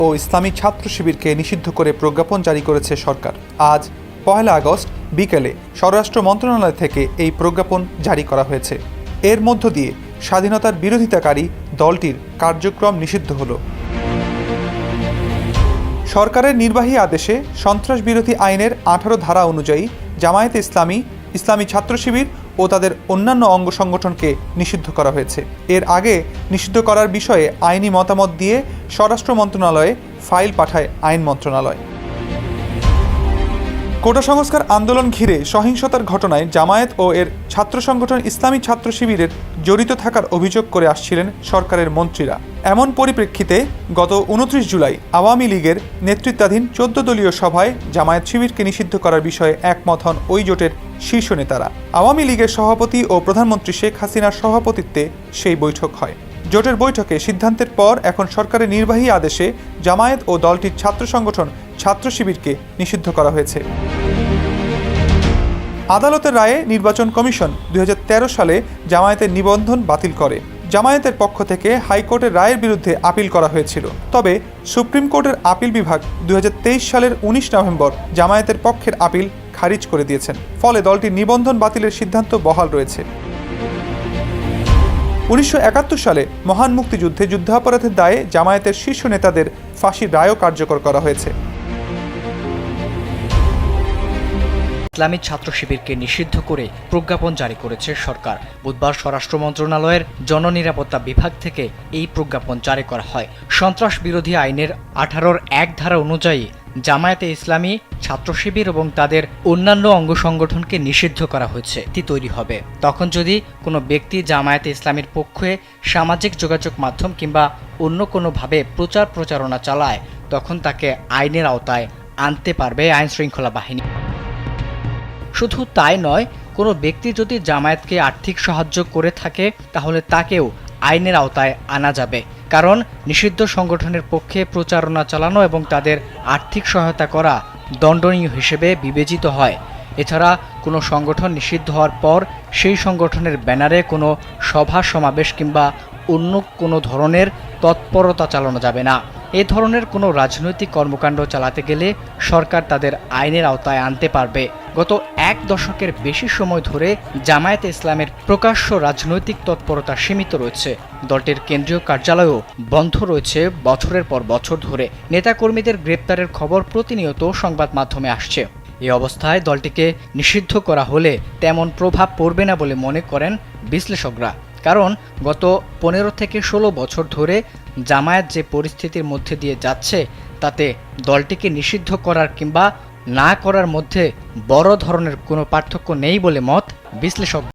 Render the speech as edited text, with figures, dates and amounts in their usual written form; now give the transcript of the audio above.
ও ইসলামী ছাত্র শিবিরকে নিষিদ্ধ করে প্রজ্ঞাপন জারি করেছে সরকার। আজ 1 আগস্ট বিকেলে স্বরাষ্ট্র মন্ত্রণালয় থেকে এই প্রজ্ঞাপন জারি করা হয়েছে। এর মধ্য দিয়ে স্বাধীনতার বিরোধিতাকারী দলটির কার্যক্রম নিষিদ্ধ হলো। সরকারের নির্বাহী আদেশে সন্ত্রাস বিরোধী আইনের 18 ধারা অনুযায়ী জামায়াতে ইসলামী, ইসলামী ছাত্র শিবির ও তাদের অন্যান্য অঙ্গ সংগঠনকে নিষিদ্ধ করা হয়েছে। এর আগে নিষিদ্ধ করার বিষয়ে আইনি মতামত দিয়ে স্বরাষ্ট্র মন্ত্রণালয়ে ফাইল পাঠায় আইন মন্ত্রণালয়। কোটা সংস্কার আন্দোলন ঘিরে সহিংসতার ঘটনায় জামায়াত ও এর ছাত্র সংগঠন ইসলামী ছাত্র শিবিরের জড়িত থাকার অভিযোগ করে আসছিলেন সরকারের মন্ত্রীরা। এমন পরিপ্রেক্ষিতে গত 29 জুলাই আওয়ামী লীগের নেতৃত্বাধীন 14 দলীয় সভায় জামায়াত শিবিরকে নিষিদ্ধ করার বিষয়ে একমত হন ওই জোটের শীর্ষ নেতারা। আওয়ামী লীগের সভাপতি ও প্রধানমন্ত্রী শেখ হাসিনার সভাপতিত্বে সেই বৈঠক হয়। জোটের বৈঠকে সিদ্ধান্তের পর এখন সরকারের নির্বাহী আদেশে জামায়াত ও দলটির ছাত্র সংগঠন ছাত্র শিবিরকে নিষিদ্ধ করা হয়েছে। আদালতের রায়ে নির্বাচন কমিশন 2013 সালে জামায়াতের নিবন্ধন বাতিল করে। জামায়াতের পক্ষ থেকে হাইকোর্টের রায়ের বিরুদ্ধে আপিল করা হয়েছিল। তবে সুপ্রিম কোর্টের আপিল বিভাগ 2023 সালের 19 নভেম্বর জামায়াতের পক্ষের আপিল খারিজ করে দিয়েছেন। ফলে দলটির নিবন্ধন বাতিলের সিদ্ধান্ত বহাল রয়েছে। 1971 সালে মহান মুক্তিযুদ্ধে যুদ্ধাপরাধের দায়ে জামায়াতের শীর্ষ নেতাদের ফাঁসির রায়ও কার্যকর করা হয়েছে। ইসলামী ছাত্র শিবিরকে নিষিদ্ধ করে প্রজ্ঞাপন জারি করেছে সরকার। বুধবার স্বরাষ্ট্র মন্ত্রণালয়ের জননিরাপত্তা বিভাগ থেকে এই প্রজ্ঞাপন জারি করা হয়। সন্ত্রাস বিরোধী আইনের 18-র 1 ধারা অনুযায়ী জামায়াতে ইসলামী, ছাত্র শিবির এবং তাদের অন্যান্য অঙ্গ সংগঠনকে নিষিদ্ধ করা হয়েছে। এটি তৈরি হবে তখন যদি কোনো ব্যক্তি জামায়াতে ইসলামীর পক্ষে সামাজিক যোগাযোগ মাধ্যম কিংবা অন্য কোনোভাবে প্রচারণা চালায়, তখন তাকে আইনের আওতায় আনতে পারবে আইন শৃঙ্খলা বাহিনী। শুধু তাই নয়, কোনো ব্যক্তি যদি জামায়াতকে আর্থিক সাহায্য করে থাকে তাহলে তাকেও আইনের আওতায় আনা যাবে। কারণ নিষিদ্ধ সংগঠনের পক্ষে প্রচারণা চালানো এবং তাদের আর্থিক সহায়তা করা দণ্ডনীয় হিসেবে বিবেচিত হয়। এছাড়া কোনো সংগঠন নিষিদ্ধ হওয়ার পর সেই সংগঠনের ব্যানারে কোনো সভা সমাবেশ কিংবা অন্য কোনো ধরনের তৎপরতা চালানো যাবে না। এ ধরনের কোনো রাজনৈতিক কর্মকাণ্ড চালাতে গেলে সরকার তাদের আইনের আওতায় আনতে পারবে। গত 1 দশকের বেশি সময় ধরে জামায়াতে ইসলামের প্রকাশ্য রাজনৈতিক তৎপরতা সীমিত রয়েছে। দলটির কেন্দ্রীয় কার্যালয়ও বন্ধ রয়েছে বছরের পর বছর ধরে। নেতাকর্মীদের গ্রেপ্তারের খবর প্রতিনিয়ত সংবাদ মাধ্যমে আসছে। এই অবস্থায় দলটিকে নিষিদ্ধ করা হলে তেমন প্রভাব পড়বে না বলে মনে করেন বিশ্লেষকরা। কারণ গত 15 থেকে 16 বছর ধরে জামায়াত যে পরিস্থিতির মধ্যে দিয়ে যাচ্ছে, তাতে দলটিকে নিষিদ্ধ করার কিংবা না করার মধ্যে বড় ধরনের কোনো পার্থক্য নেই বলে মত বিশ্লেষক।